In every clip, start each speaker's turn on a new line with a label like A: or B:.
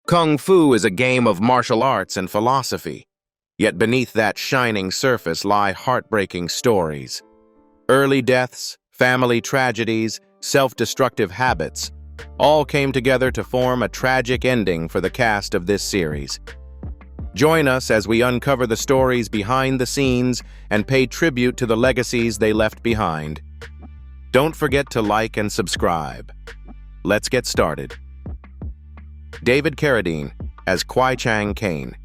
A: Kung Fu is a game of martial arts and philosophy, yet beneath that shining surface lie heartbreaking stories. Early deaths, family tragedies, self-destructive habits, all came together to form a tragic ending for the cast of this series. Join us as we uncover the stories behind the scenes and pay tribute to the legacies they left behind. Don't forget to like and subscribe. Let's get started. David Carradine as Kwai Chang Caine.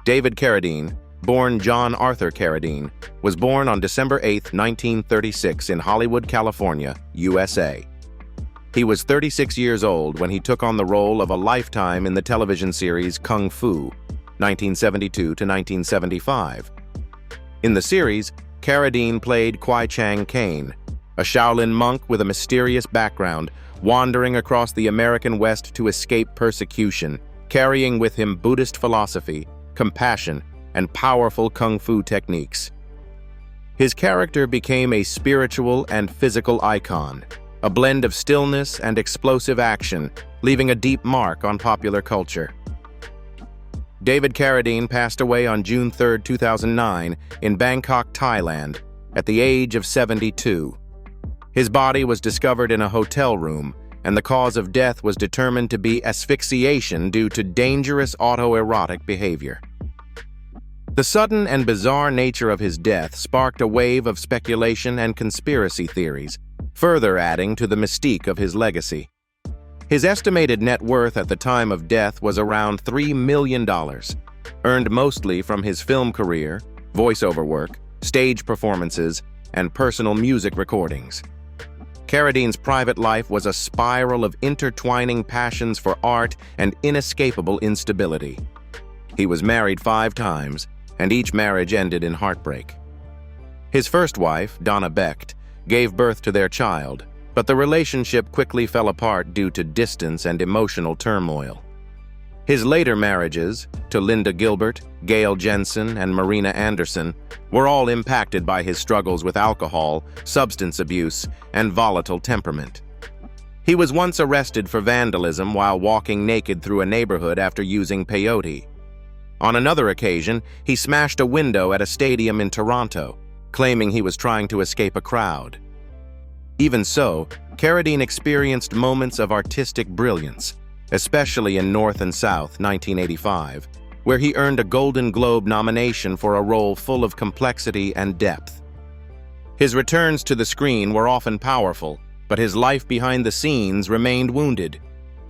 A: David Carradine, born John Arthur Carradine, was born on December 8, 1936 in Hollywood, California, USA. He was 36 years old when he took on the role of a lifetime in the television series Kung Fu, 1972 to 1975. In the series, Carradine played Kwai Chang Caine, a Shaolin monk with a mysterious background, wandering across the American West to escape persecution, carrying with him Buddhist philosophy, compassion, and powerful Kung Fu techniques. His character became a spiritual and physical icon, a blend of stillness and explosive action, leaving a deep mark on popular culture. David Carradine passed away on June 3, 2009, in Bangkok, Thailand, at the age of 72. His body was discovered in a hotel room, and the cause of death was determined to be asphyxiation due to dangerous autoerotic behavior. The sudden and bizarre nature of his death sparked a wave of speculation and conspiracy theories, further adding to the mystique of his legacy. His estimated net worth at the time of death was around $3 million, earned mostly from his film career, voiceover work, stage performances, and personal music recordings. Carradine's private life was a spiral of intertwining passions for art and inescapable instability. He was married 5 times, and each marriage ended in heartbreak. His first wife, Donna Becht, gave birth to their child, but the relationship quickly fell apart due to distance and emotional turmoil. His later marriages, to Linda Gilbert, Gail Jensen, and Marina Anderson, were all impacted by his struggles with alcohol, substance abuse, and volatile temperament. He was once arrested for vandalism while walking naked through a neighborhood after using peyote. On another occasion, he smashed a window at a stadium in Toronto, claiming he was trying to escape a crowd. Even so, Carradine experienced moments of artistic brilliance, especially in North and South 1985, where he earned a Golden Globe nomination for a role full of complexity and depth. His returns to the screen were often powerful, but his life behind the scenes remained wounded.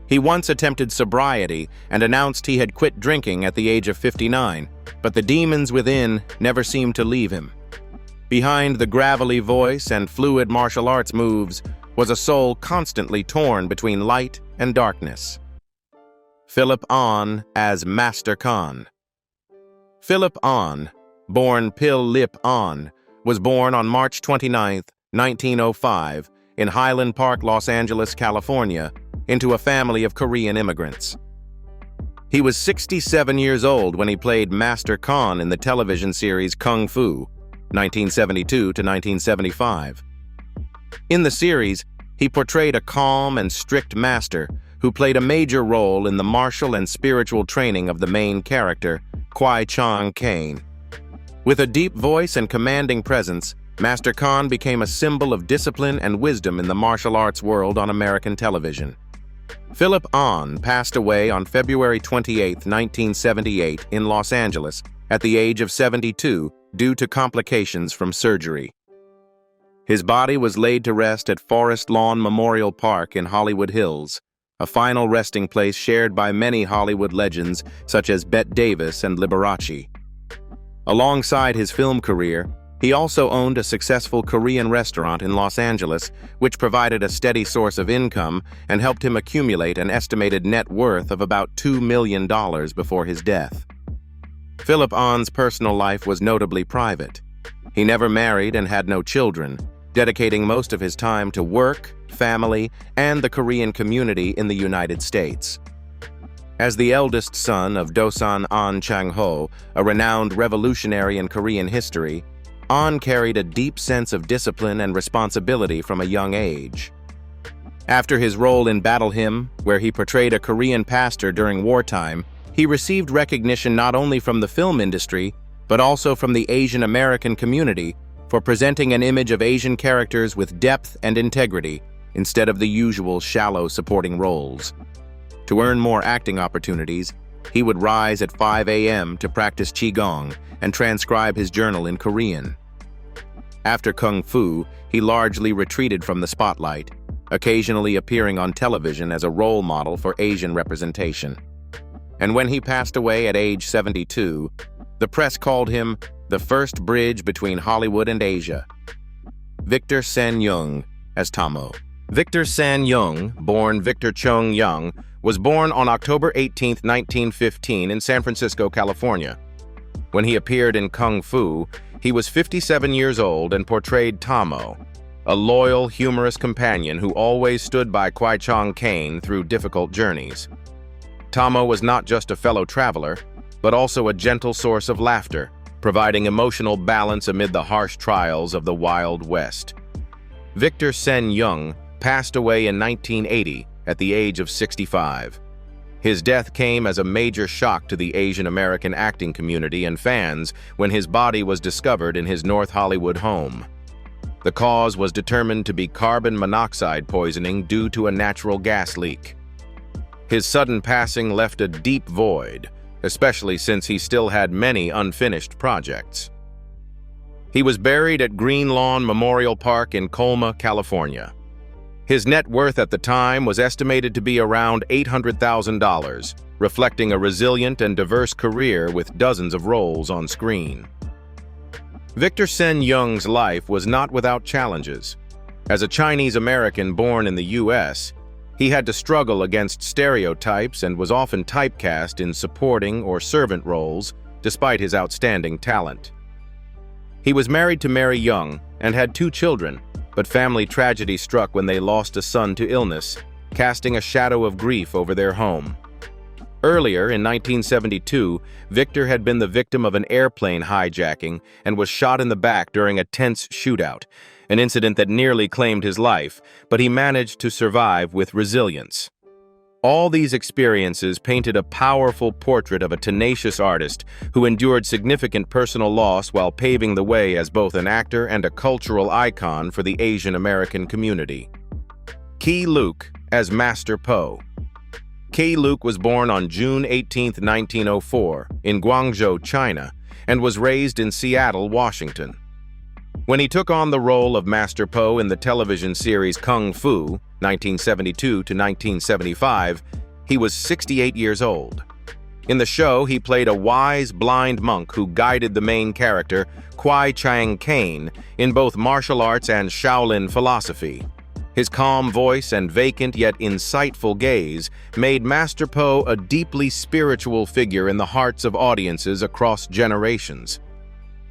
A: He once attempted sobriety and announced he had quit drinking at the age of 59, but the demons within never seemed to leave him. Behind the gravelly voice and fluid martial arts moves was a soul constantly torn between light and darkness. Philip Ahn as Master Khan. Philip Ahn, born Pil Lip Ahn, was born on March 29, 1905, in Highland Park, Los Angeles, California, into a family of Korean immigrants. He was 67 years old when he played Master Khan in the television series Kung Fu, 1972 to 1975. In the series, he portrayed a calm and strict master who played a major role in the martial and spiritual training of the main character, Kwai Chang Caine. With a deep voice and commanding presence, Master Khan became a symbol of discipline and wisdom in the martial arts world on American television. Philip Ahn passed away on February 28, 1978, in Los Angeles at the age of 72 due to complications from surgery. His body was laid to rest at Forest Lawn Memorial Park in Hollywood Hills, a final resting place shared by many Hollywood legends such as Bette Davis and Liberace. Alongside his film career, he also owned a successful Korean restaurant in Los Angeles, which provided a steady source of income and helped him accumulate an estimated net worth of about $2 million before his death. Philip Ahn's personal life was notably private. He never married and had no children, dedicating most of his time to work, family, and the Korean community in the United States. As the eldest son of Dosan Ahn Chang-ho, a renowned revolutionary in Korean history, Ahn carried a deep sense of discipline and responsibility from a young age. After his role in Battle Hymn, where he portrayed a Korean pastor during wartime, he received recognition not only from the film industry, but also from the Asian American community for presenting an image of Asian characters with depth and integrity instead of the usual shallow supporting roles. To earn more acting opportunities, he would rise at 5 a.m. to practice Qigong and transcribe his journal in Korean. After Kung Fu, he largely retreated from the spotlight, occasionally appearing on television as a role model for Asian representation. And when he passed away at age 72, the press called him the first bridge between Hollywood and Asia. Victor Sen Yung as Tamo. Victor Sen Yung, born Victor Chung Young, was born on October 18, 1915 in San Francisco, California. When he appeared in Kung Fu, he was 57 years old and portrayed Tamo, a loyal, humorous companion who always stood by Kwai Chang Caine through difficult journeys. Tamo was not just a fellow traveler, but also a gentle source of laughter, providing emotional balance amid the harsh trials of the Wild West. Victor Sen Yung passed away in 1980 at the age of 65. His death came as a major shock to the Asian American acting community and fans when his body was discovered in his North Hollywood home. The cause was determined to be carbon monoxide poisoning due to a natural gas leak. His sudden passing left a deep void, especially since he still had many unfinished projects. He was buried at Green Lawn Memorial Park in Colma, California. His net worth at the time was estimated to be around $800,000, reflecting a resilient and diverse career with dozens of roles on screen. Victor Sen Yung's life was not without challenges. As a Chinese-American born in the U.S., he had to struggle against stereotypes and was often typecast in supporting or servant roles, despite his outstanding talent. He was married to Mary Young and had 2 children, but family tragedy struck when they lost a son to illness, casting a shadow of grief over their home. Earlier, in 1972, Victor had been the victim of an airplane hijacking and was shot in the back during a tense shootout, an incident that nearly claimed his life, but he managed to survive with resilience. All these experiences painted a powerful portrait of a tenacious artist who endured significant personal loss while paving the way as both an actor and a cultural icon for the Asian American community. Keye Luke as Master Po. Keye Luke was born on June 18, 1904, in Guangzhou, China, and was raised in Seattle, Washington. When he took on the role of Master Po in the television series Kung Fu, 1972 to 1975, he was 68 years old. In the show, he played a wise, blind monk who guided the main character, Kwai Chang Caine, in both martial arts and Shaolin philosophy. His calm voice and vacant yet insightful gaze made Master Po a deeply spiritual figure in the hearts of audiences across generations.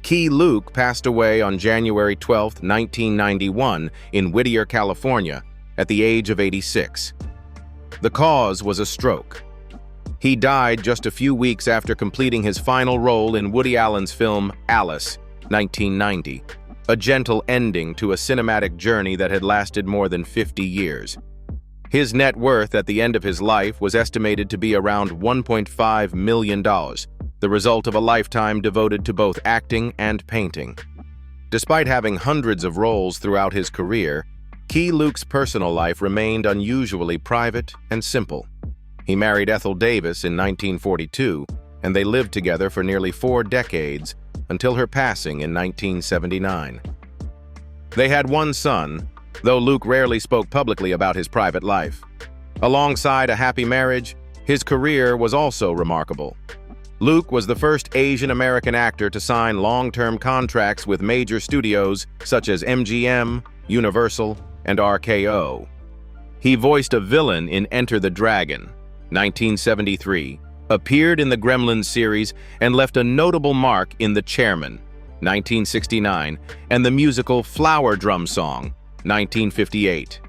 A: Keye Luke passed away on January 12, 1991, in Whittier, California, at the age of 86. The cause was a stroke. He died just a few weeks after completing his final role in Woody Allen's film Alice, 1990, a gentle ending to a cinematic journey that had lasted more than 50 years. His net worth at the end of his life was estimated to be around $1.5 million, the result of a lifetime devoted to both acting and painting. Despite having hundreds of roles throughout his career, Keye Luke's personal life remained unusually private and simple. He married Ethel Davis in 1942, and they lived together for nearly 4 decades until her passing in 1979. They had 1 son, though Luke rarely spoke publicly about his private life. Alongside a happy marriage, his career was also remarkable. Luke was the first Asian American actor to sign long-term contracts with major studios such as MGM, Universal, and RKO. He voiced a villain in Enter the Dragon, 1973, appeared in the Gremlins series, and left a notable mark in The Chairman, 1969, and the musical Flower Drum Song, 1958.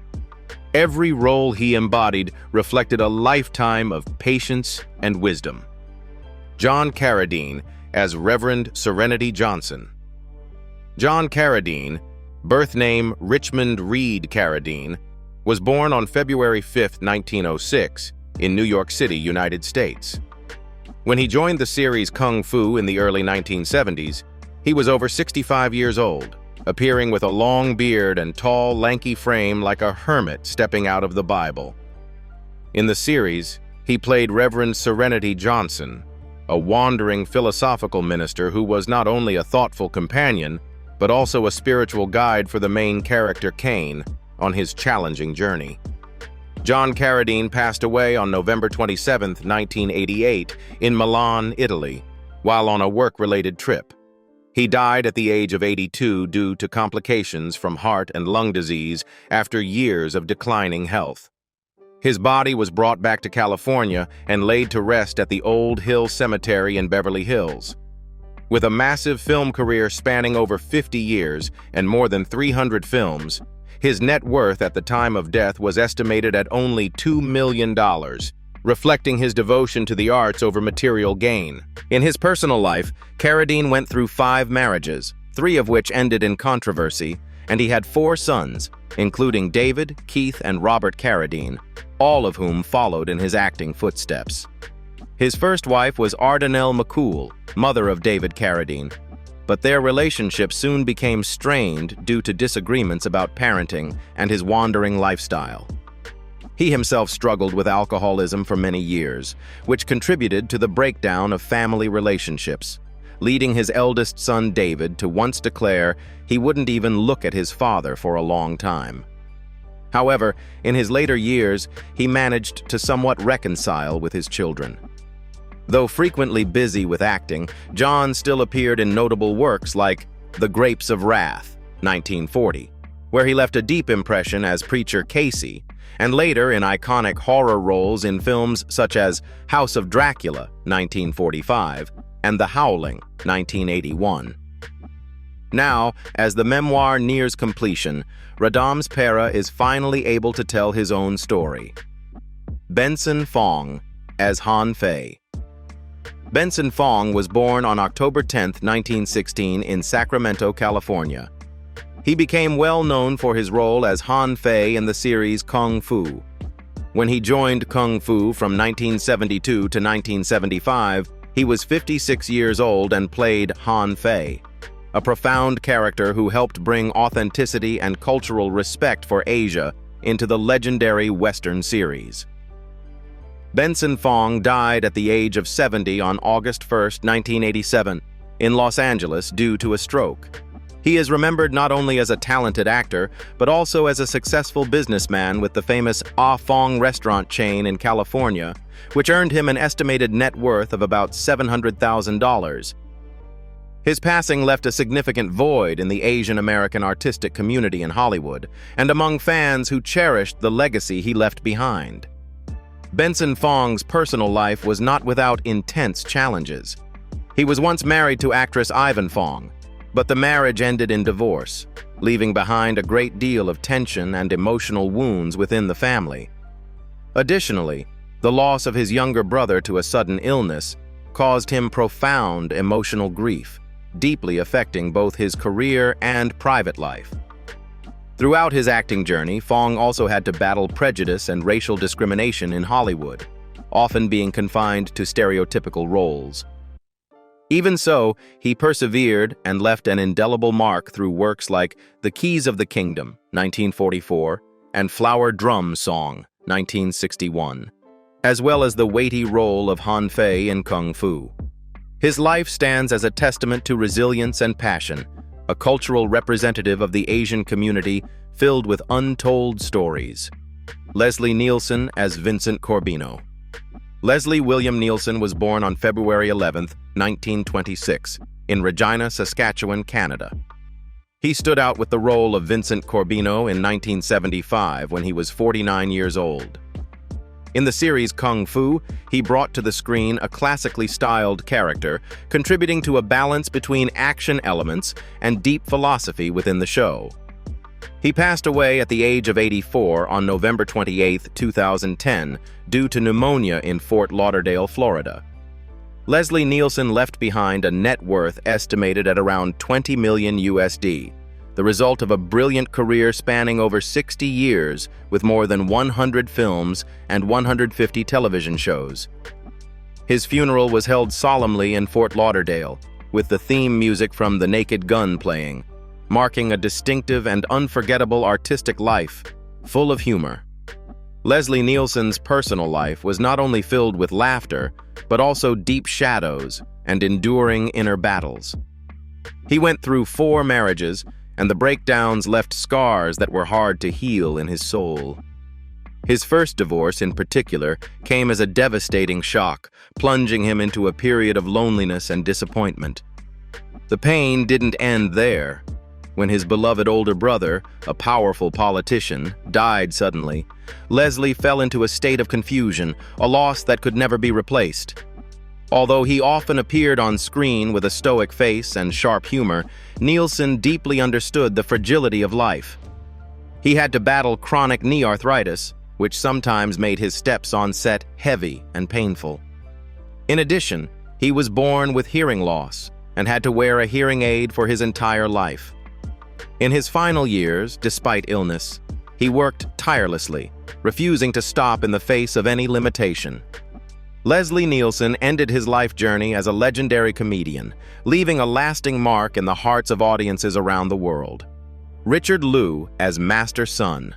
A: Every role he embodied reflected a lifetime of patience and wisdom. John Carradine as Reverend Serenity Johnson. John Carradine, birth name Richmond Reed Carradine, was born on February 5, 1906, in New York City, United States. When he joined the series Kung Fu in the early 1970s, he was over 65 years old, appearing with a long beard and tall, lanky frame like a hermit stepping out of the Bible. In the series, he played Reverend Serenity Johnson, a wandering philosophical minister who was not only a thoughtful companion, but also a spiritual guide for the main character Kane on his challenging journey. John Carradine passed away on November 27, 1988, in Milan, Italy, while on a work-related trip. He died at the age of 82 due to complications from heart and lung disease after years of declining health. His body was brought back to California and laid to rest at the Old Hill Cemetery in Beverly Hills. With a massive film career spanning over 50 years and more than 300 films, his net worth at the time of death was estimated at only $2 million, reflecting his devotion to the arts over material gain. In his personal life, Carradine went through 5 marriages, 3 of which ended in controversy, and he had 4 sons, including David, Keith, and Robert Carradine, all of whom followed in his acting footsteps. His first wife was Ardinell McCool, mother of David Carradine, but their relationship soon became strained due to disagreements about parenting and his wandering lifestyle. He himself struggled with alcoholism for many years, which contributed to the breakdown of family relationships, leading his eldest son David to once declare he wouldn't even look at his father for a long time. However, in his later years, he managed to somewhat reconcile with his children. Though frequently busy with acting, John still appeared in notable works like The Grapes of Wrath, 1940, where he left a deep impression as Preacher Casey, and later in iconic horror roles in films such as House of Dracula, 1945, and The Howling, 1981. Now, as the memoir nears completion, Radames Pera is finally able to tell his own story. Benson Fong as Han Fei. Benson Fong was born on October 10, 1916 in Sacramento, California. He became well known for his role as Han Fei in the series Kung Fu. When he joined Kung Fu from 1972 to 1975, he was 56 years old and played Han Fei, a profound character who helped bring authenticity and cultural respect for Asia into the legendary Western series. Benson Fong died at the age of 70 on August 1, 1987, in Los Angeles due to a stroke. He is remembered not only as a talented actor, but also as a successful businessman with the famous Ah Fong restaurant chain in California, which earned him an estimated net worth of about $700,000. His passing left a significant void in the Asian American artistic community in Hollywood, and among fans who cherished the legacy he left behind. Benson Fong's personal life was not without intense challenges. He was once married to actress Ivan Fong, but the marriage ended in divorce, leaving behind a great deal of tension and emotional wounds within the family. Additionally, the loss of his younger brother to a sudden illness caused him profound emotional grief, deeply affecting both his career and private life. Throughout his acting journey, Fong also had to battle prejudice and racial discrimination in Hollywood, often being confined to stereotypical roles. Even so, he persevered and left an indelible mark through works like The Keys of the Kingdom, 1944, and Flower Drum Song, 1961, as well as the weighty role of Han Fei in Kung Fu. His life stands as a testament to resilience and passion, a cultural representative of the Asian community filled with untold stories. Leslie Nielsen as Vincent Corbino. Leslie William Nielsen was born on February 11, 1926, in Regina, Saskatchewan, Canada. He stood out with the role of Vincent Corbino in 1975 when he was 49 years old. In the series Kung Fu, he brought to the screen a classically styled character, contributing to a balance between action elements and deep philosophy within the show. He passed away at the age of 84 on November 28, 2010, due to pneumonia in Fort Lauderdale, Florida. Leslie Nielsen left behind a net worth estimated at around $20 million USD, the result of a brilliant career spanning over 60 years with more than 100 films and 150 television shows. His funeral was held solemnly in Fort Lauderdale, with the theme music from The Naked Gun playing, marking a distinctive and unforgettable artistic life, full of humor. Leslie Nielsen's personal life was not only filled with laughter, but also deep shadows and enduring inner battles. He went through 4 marriages, and the breakdowns left scars that were hard to heal in his soul. His first divorce, in particular, came as a devastating shock, plunging him into a period of loneliness and disappointment. The pain didn't end there. When his beloved older brother, a powerful politician, died suddenly, Leslie fell into a state of confusion, a loss that could never be replaced. Although he often appeared on screen with a stoic face and sharp humor, Nielsen deeply understood the fragility of life. He had to battle chronic knee arthritis, which sometimes made his steps on set heavy and painful. In addition, he was born with hearing loss and had to wear a hearing aid for his entire life. In his final years, despite illness, he worked tirelessly, refusing to stop in the face of any limitation. Leslie Nielsen ended his life journey as a legendary comedian, leaving a lasting mark in the hearts of audiences around the world. Richard Liu as Master Sun.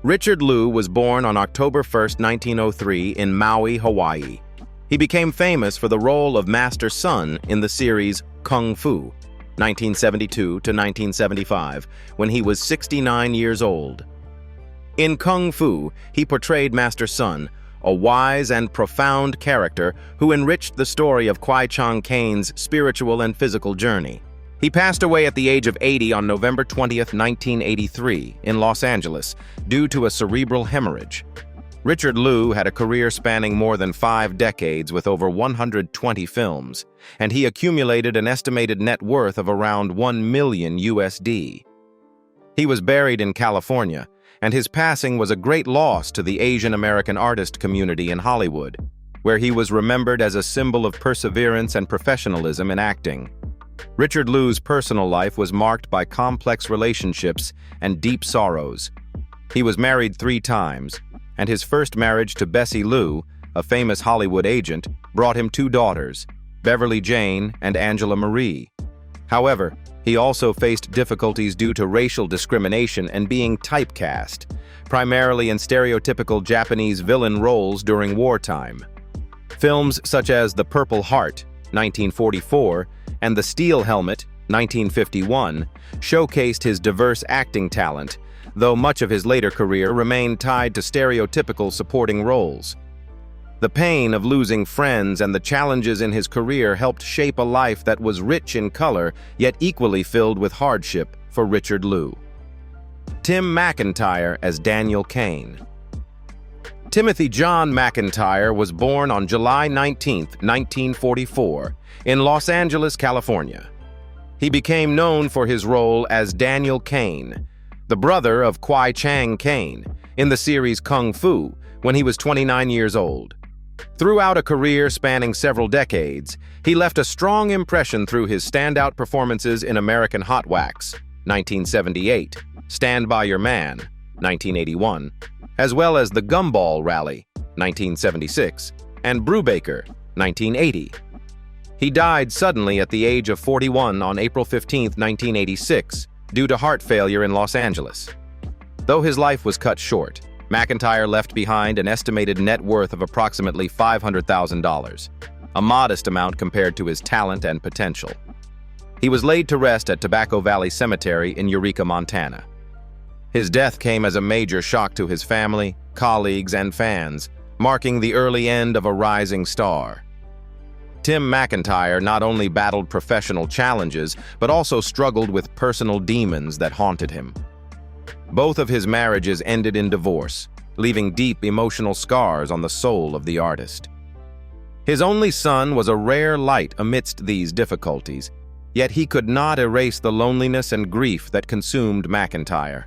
A: Richard Liu was born on October 1, 1903 in Maui, Hawaii. He became famous for the role of Master Sun in the series Kung Fu, 1972 to 1975, when he was 69 years old. In Kung Fu, he portrayed Master Sun, a wise and profound character who enriched the story of Kwai Chang Cain's spiritual and physical journey. He passed away at the age of 80 on November 20, 1983, in Los Angeles, due to a cerebral hemorrhage. Richard Liu had a career spanning more than 5 decades with over 120 films, and he accumulated an estimated net worth of around $1 million USD. He was buried in California, and his passing was a great loss to the Asian American artist community in Hollywood, where he was remembered as a symbol of perseverance and professionalism in acting. Richard Liu's personal life was marked by complex relationships and deep sorrows. He was married 3 times, and his first marriage to Bessie Liu, a famous Hollywood agent, brought him 2 daughters, Beverly Jane and Angela Marie. However, he also faced difficulties due to racial discrimination and being typecast, primarily in stereotypical Japanese villain roles during wartime. Films such as The Purple Heart, 1944, and The Steel Helmet, 1951, showcased his diverse acting talent, though much of his later career remained tied to stereotypical supporting roles. The pain of losing friends and the challenges in his career helped shape a life that was rich in color, yet equally filled with hardship for Richard Liu. Tim McIntire as Daniel Cain. Timothy John McIntire was born on July 19, 1944, in Los Angeles, California. He became known for his role as Daniel Cain, the brother of Kwai Chang Caine, in the series Kung Fu, when he was 29 years old. Throughout a career spanning several decades, he left a strong impression through his standout performances in American Hot Wax, 1978, Stand By Your Man, 1981, as well as The Gumball Rally, 1976, and Brubaker, 1980. He died suddenly at the age of 41 on April 15, 1986, due to heart failure in Los Angeles. Though his life was cut short, McIntire left behind an estimated net worth of approximately $500,000, a modest amount compared to his talent and potential. He was laid to rest at Tobacco Valley Cemetery in Eureka, Montana. His death came as a major shock to his family, colleagues, and fans, marking the early end of a rising star. Tim McIntire not only battled professional challenges, but also struggled with personal demons that haunted him. Both of his marriages ended in divorce, leaving deep emotional scars on the soul of the artist. His only son was a rare light amidst these difficulties, yet he could not erase the loneliness and grief that consumed McIntire.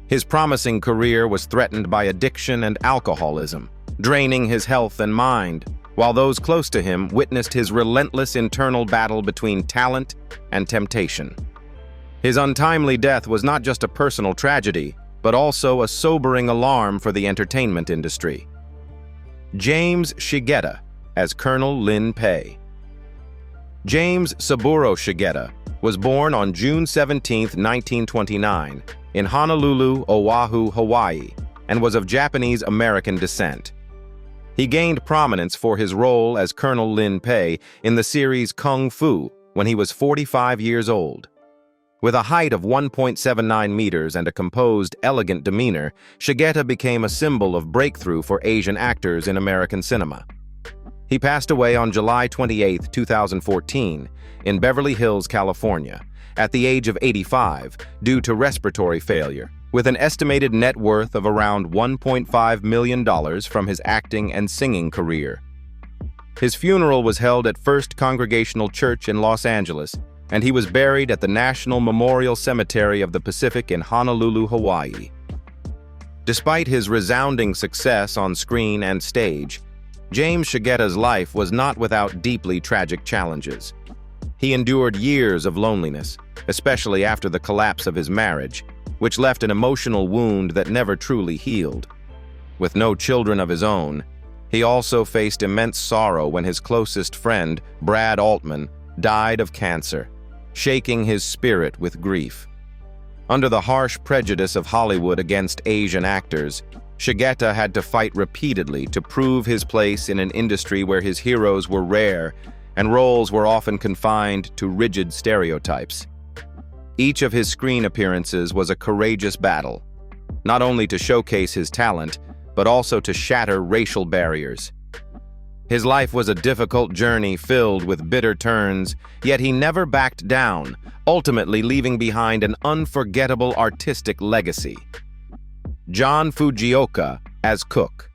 A: His promising career was threatened by addiction and alcoholism, draining his health and mind, while those close to him witnessed his relentless internal battle between talent and temptation. His untimely death was not just a personal tragedy, but also a sobering alarm for the entertainment industry. James Shigeta as Colonel Lin Pei. James Saburo Shigeta was born on June 17, 1929, in Honolulu, Oahu, Hawaii, and was of Japanese-American descent. He gained prominence for his role as Colonel Lin Pei in the series Kung Fu when he was 45 years old. With a height of 1.79 meters and a composed, elegant demeanor, Shigeta became a symbol of breakthrough for Asian actors in American cinema. He passed away on July 28, 2014, in Beverly Hills, California, at the age of 85 due to respiratory failure, with an estimated net worth of around $1.5 million from his acting and singing career. His funeral was held at First Congregational Church in Los Angeles, and he was buried at the National Memorial Cemetery of the Pacific in Honolulu, Hawaii. Despite his resounding success on screen and stage, James Shigeta's life was not without deeply tragic challenges. He endured years of loneliness, especially after the collapse of his marriage, which left an emotional wound that never truly healed. With no children of his own, he also faced immense sorrow when his closest friend, Brad Altman, died of cancer, shaking his spirit with grief. Under the harsh prejudice of Hollywood against Asian actors, Shigeta had to fight repeatedly to prove his place in an industry where his heroes were rare and roles were often confined to rigid stereotypes. Each of his screen appearances was a courageous battle, not only to showcase his talent, but also to shatter racial barriers. His life was a difficult journey filled with bitter turns, yet he never backed down, ultimately leaving behind an unforgettable artistic legacy. John Fujioka as Cook.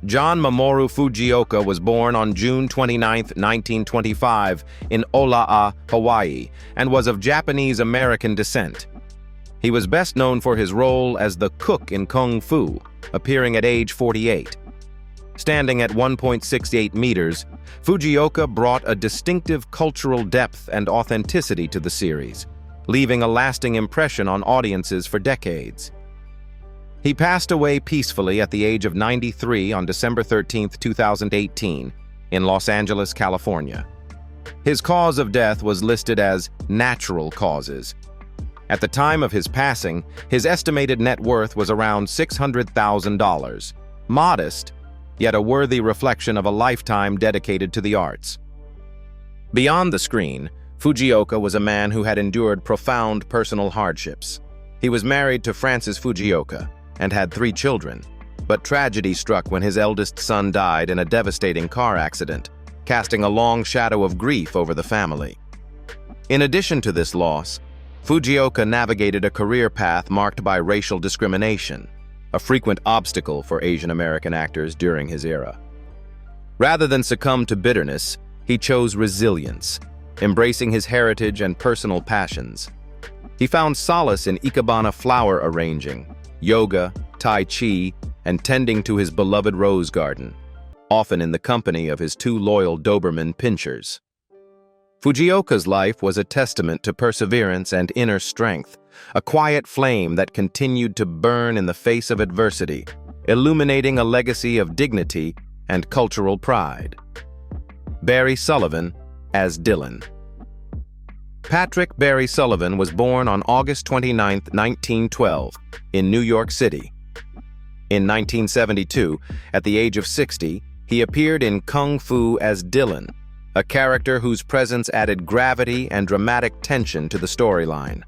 A: John Mamoru Fujioka was born on June 29, 1925, in Ola'a, Hawaii, and was of Japanese-American descent. He was best known for his role as the cook in Kung Fu, appearing at age 48. Standing at 1.68 meters, Fujioka brought a distinctive cultural depth and authenticity to the series, leaving a lasting impression on audiences for decades. He passed away peacefully at the age of 93 on December 13, 2018, in Los Angeles, California. His cause of death was listed as natural causes. At the time of his passing, his estimated net worth was around $600,000. Modest, yet a worthy reflection of a lifetime dedicated to the arts. Beyond the screen, Fujioka was a man who had endured profound personal hardships. He was married to Frances Fujioka and had 3 children, but tragedy struck when his eldest son died in a devastating car accident, casting a long shadow of grief over the family. In addition to this loss, Fujioka navigated a career path marked by racial discrimination, a frequent obstacle for Asian American actors during his era. Rather than succumb to bitterness, he chose resilience, embracing his heritage and personal passions. He found solace in ikebana flower arranging, yoga, tai chi, and tending to his beloved rose garden, often in the company of his 2 loyal Doberman pinschers. Fujioka's life was a testament to perseverance and inner strength, a quiet flame that continued to burn in the face of adversity, illuminating a legacy of dignity and cultural pride. Barry Sullivan as Dylan. Patrick Barry Sullivan was born on August 29, 1912, in New York City. In 1972, at the age of 60, he appeared in Kung Fu as Dylan, a character whose presence added gravity and dramatic tension to the storyline.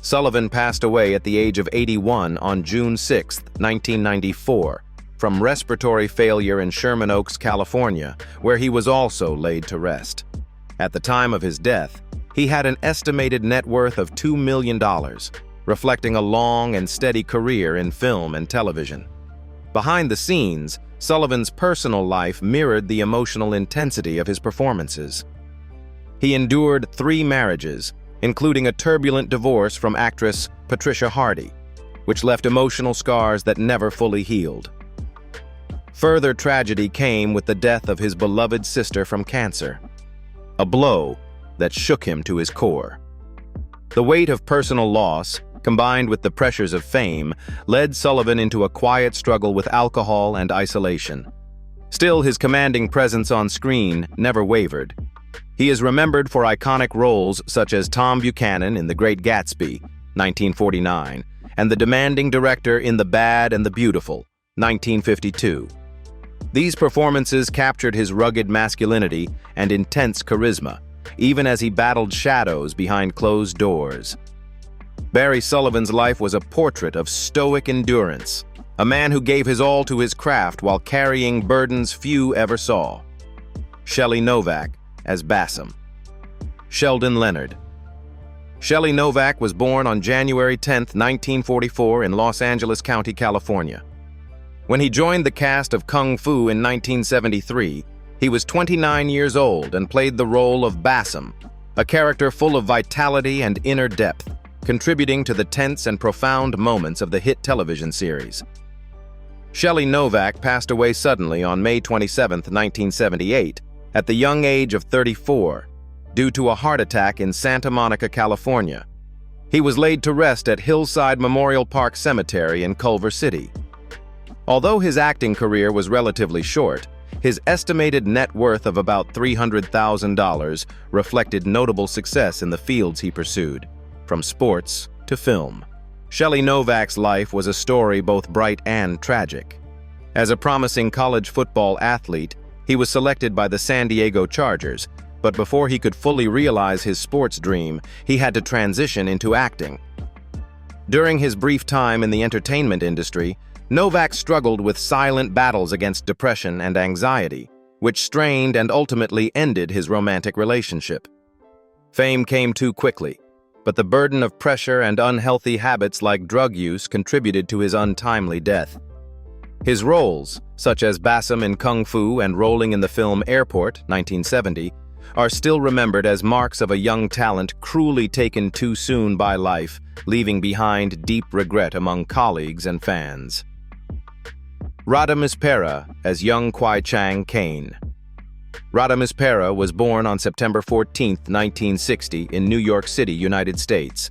A: Sullivan passed away at the age of 81 on June 6, 1994, from respiratory failure in Sherman Oaks, California, where he was also laid to rest. At the time of his death, he had an estimated net worth of $2 million, reflecting a long and steady career in film and television. Behind the scenes, Sullivan's personal life mirrored the emotional intensity of his performances. He endured 3 marriages, including a turbulent divorce from actress Patricia Hardy, which left emotional scars that never fully healed. Further tragedy came with the death of his beloved sister from cancer, a blow that shook him to his core. The weight of personal loss, combined with the pressures of fame, led Sullivan into a quiet struggle with alcohol and isolation. Still, his commanding presence on screen never wavered. He is remembered for iconic roles such as Tom Buchanan in The Great Gatsby, 1949, and the demanding director in The Bad and the Beautiful, 1952. These performances captured his rugged masculinity and intense charisma, even as he battled shadows behind closed doors. Barry Sullivan's life was a portrait of stoic endurance, a man who gave his all to his craft while carrying burdens few ever saw. Shelley Novack as Bassam. Sheldon Leonard. Shelley Novack was born on January 10, 1944 in Los Angeles County, California. When he joined the cast of Kung Fu in 1973, he was 29 years old and played the role of Bassam, a character full of vitality and inner depth, contributing to the tense and profound moments of the hit television series. Shelley Novack passed away suddenly on May 27, 1978, at the young age of 34, due to a heart attack in Santa Monica, California. He was laid to rest at Hillside Memorial Park Cemetery in Culver City. Although his acting career was relatively short, his estimated net worth of about $300,000 reflected notable success in the fields he pursued, from sports to film. Shelley Novack's life was a story both bright and tragic. As a promising college football athlete, he was selected by the San Diego Chargers, but before he could fully realize his sports dream, he had to transition into acting. During his brief time in the entertainment industry, Novack struggled with silent battles against depression and anxiety, which strained and ultimately ended his romantic relationship. Fame came too quickly, but the burden of pressure and unhealthy habits like drug use contributed to his untimely death. His roles, such as Bassam in Kung Fu and rolling in the film Airport, 1970, are still remembered as marks of a young talent cruelly taken too soon by life, leaving behind deep regret among colleagues and fans. Radames Pera as young Kwai Chang Caine. Radames Pera was born on September 14, 1960, in New York City, United States.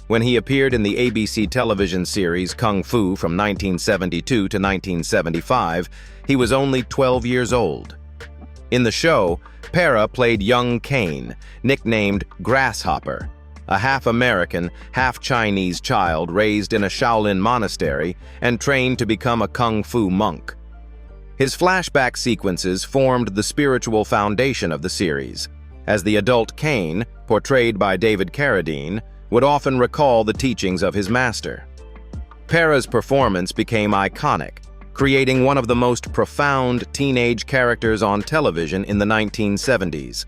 A: When he appeared in the ABC television series Kung Fu from 1972 to 1975, he was only 12 years old. In the show, Pera played young Caine, nicknamed Grasshopper, a half-American, half-Chinese child raised in a Shaolin monastery and trained to become a Kung Fu monk. His flashback sequences formed the spiritual foundation of the series, as the adult Caine, portrayed by David Carradine, would often recall the teachings of his master. Pera's performance became iconic, creating one of the most profound teenage characters on television in the 1970s.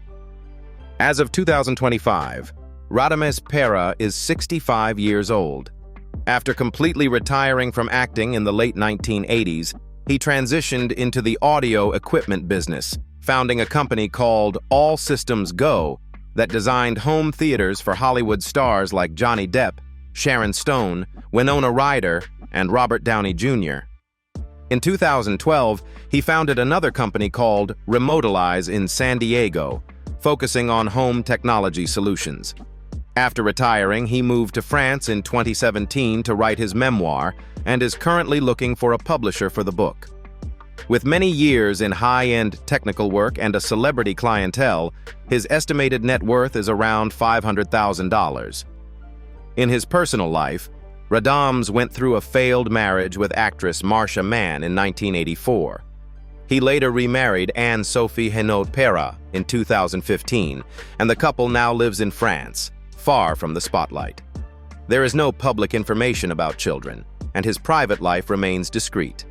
A: As of 2025, Radames Pera is 65 years old. After completely retiring from acting in the late 1980s, he transitioned into the audio equipment business, founding a company called All Systems Go that designed home theaters for Hollywood stars like Johnny Depp, Sharon Stone, Winona Ryder, and Robert Downey Jr. In 2012, he founded another company called Remotalize in San Diego, focusing on home technology solutions. After retiring, he moved to France in 2017 to write his memoir and is currently looking for a publisher for the book. With many years in high-end technical work and a celebrity clientele, his estimated net worth is around $500,000. In his personal life, Radames went through a failed marriage with actress Marcia Mann in 1984. He later remarried Anne-Sophie Hinault Pera in 2015, and the couple now lives in France, far from the spotlight. There is no public information about children, and his private life remains discreet.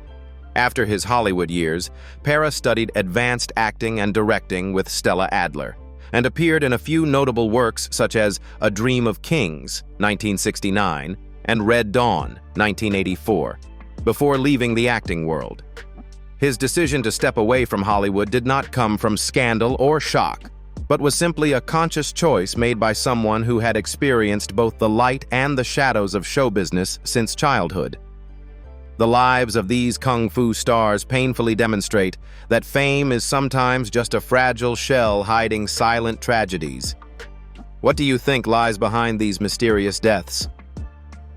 A: After his Hollywood years, Pera studied advanced acting and directing with Stella Adler, and appeared in a few notable works such as A Dream of Kings, 1969, and Red Dawn, 1984, before leaving the acting world. His decision to step away from Hollywood did not come from scandal or shock, but was simply a conscious choice made by someone who had experienced both the light and the shadows of show business since childhood. The lives of these Kung Fu stars painfully demonstrate that fame is sometimes just a fragile shell hiding silent tragedies. What do you think lies behind these mysterious deaths?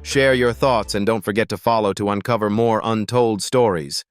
A: Share your thoughts and don't forget to follow to uncover more untold stories.